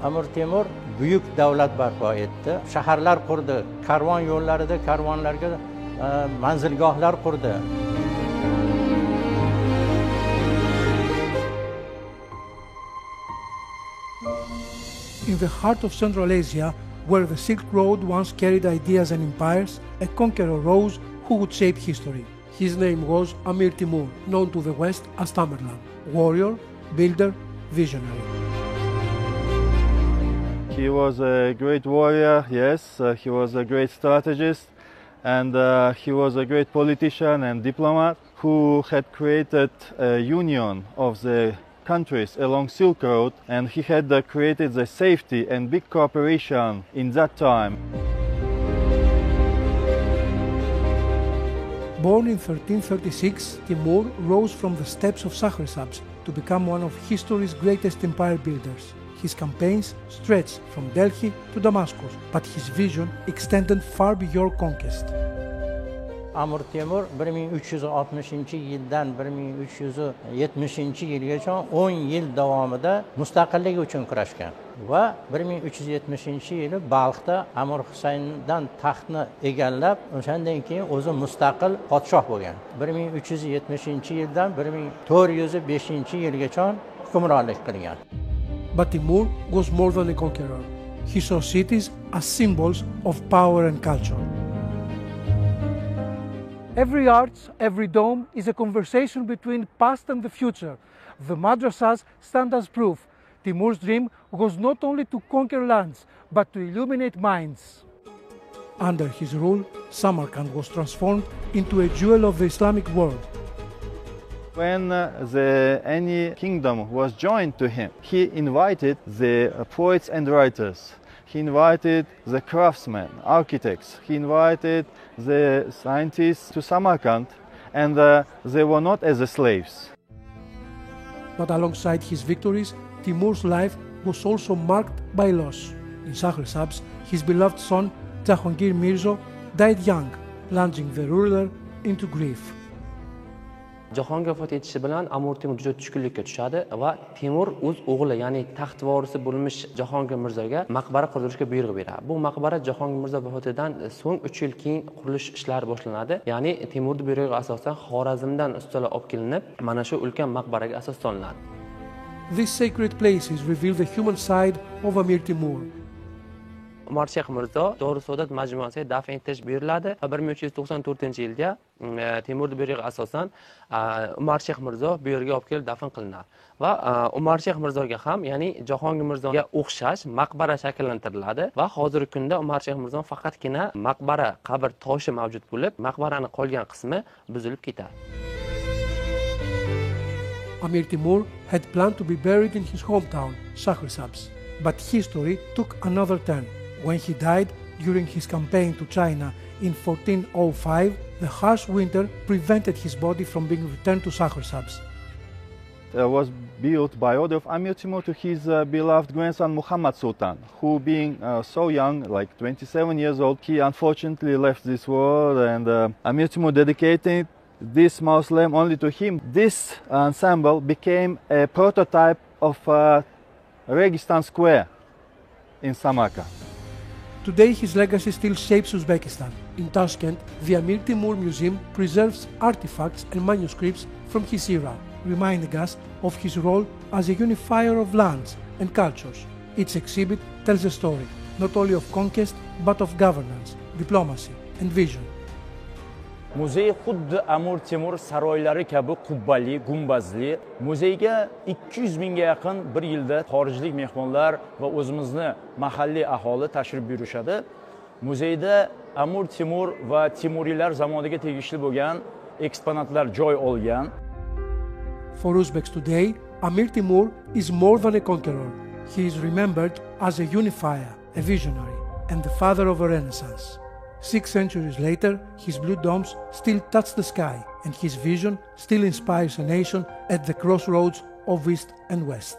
Amir Temur buyuk davlat barpo etdi. Shaharlar qurdi, karvon yo'llarida karvonlarga manzilgohlar qurdi. In the heart of Central Asia, where the Silk Road once carried ideas and empires, a conqueror rose who would shape history. His name was Amir Timur, known to the West as Tamerlan. Warrior, builder, visionary. He was a great warrior, yes, he was a great strategist, and he was a great politician and diplomat who had created a union of the countries along Silk Road, and he had created the safety and big cooperation in that time. Born in 1336, Timur rose from the steppes of Shahrazabs to become one of history's greatest empire builders. His campaigns stretched from Delhi to Damascus, but his vision extended far beyond conquest. Amir Temur 1360-yildan 1370-yilgacha 10 yil davomida mustaqilligi uchun kurashgan va 1370-yili Balxda Amir Husayndan taxtni egallab, o'shandan keyin o'zi mustaqil podshoh bo'lgan. 1370-yildan 1405-yilgacha hukmronlik qilgan. But Timur was more than a conqueror. He saw cities as symbols of power and culture. Every arch, every dome is a conversation between past and the future. The madrasas stand as proof. Timur's dream was not only to conquer lands, but to illuminate minds. Under his rule, Samarkand was transformed into a jewel of the Islamic world. When any kingdom was joined to him, he invited the poets and writers. He invited the craftsmen, architects. He invited the scientists to Samarkand, and they were not as slaves. But alongside his victories, Timur's life was also marked by loss. In Shahrazabs, his beloved son Jahangir Mirzo died young, plunging the ruler into grief. Jahongir vafot etishi bilan Amir Temur juda tushkunlikka tushadi va Temur o'z o'g'li, ya'ni taxt vorisi bo'lmish Jahongir Mirzoga maqbara qurdirishga buyruq beradi. Bu maqbara Jahongir Mirzo vafotidan so'ng 3 yil keyin qurilish ishlari boshlanadi. Ya'ni Temurning buyrug'iga asosan Xorazmdan ustalar olib kelinib, mana shu ulkan maqbaraga asos solinadi. These sacred places reveal the human side of Amir Temur. Umarshayx Mirzo Dorusodat majmuasiga dafn etish buyuriladi va 1394-yilda Temurning buyrug'iga asosan Umarshayx Mirzo bu yerga olib kelib dafn qilinadi. Va Umarshayx Mirzoga ham, ya'ni Jahongir Mirzoga o'xshash maqbara shakllantiriladi va hozirgi kunda Umarshayx Mirzo faqatgina maqbara qabr toshi mavjud bo'lib, maqbaraning qolgan qismi buzilib ketadi. Amir Temur had planned to be buried in his hometown, Shahrazabs, but history took another turn. When he died during his campaign to China in 1405, the harsh winter prevented his body from being returned to Shahrazabs. It was built by order of Amir Temur to his beloved grandson Muhammad Sultan, who being so young, like 27 years old, he unfortunately left this world, and Amir Temur dedicated this mausoleum only to him. This ensemble became a prototype of Registan Square in Samarkand. Today his legacy still shapes Uzbekistan. In Tashkent, the Amir Temur Museum preserves artifacts and manuscripts from his era, reminding us of his role as a unifier of lands and cultures. Each exhibit tells a story, not only of conquest, but of governance, diplomacy and vision. Muzey xuddi Amir Temur saroylari kabi qubbali, gumbazli. Muzeyga 200 mingga yaqin bir yilda xorijlik mehmonlar va o'zimizni mahalliy aholi tashrif buyurishadi. Muzeyda Amir Temur va Temuriylar zamoniga tegishli bo'lgan eksponatlar joy olgan. For Uzbeks today, Amir Temur is more than a conqueror. He is remembered as a unifier, a visionary, and the father of a renaissance. 6 centuries later, his blue domes still touch the sky, and his vision still inspires a nation at the crossroads of East and West.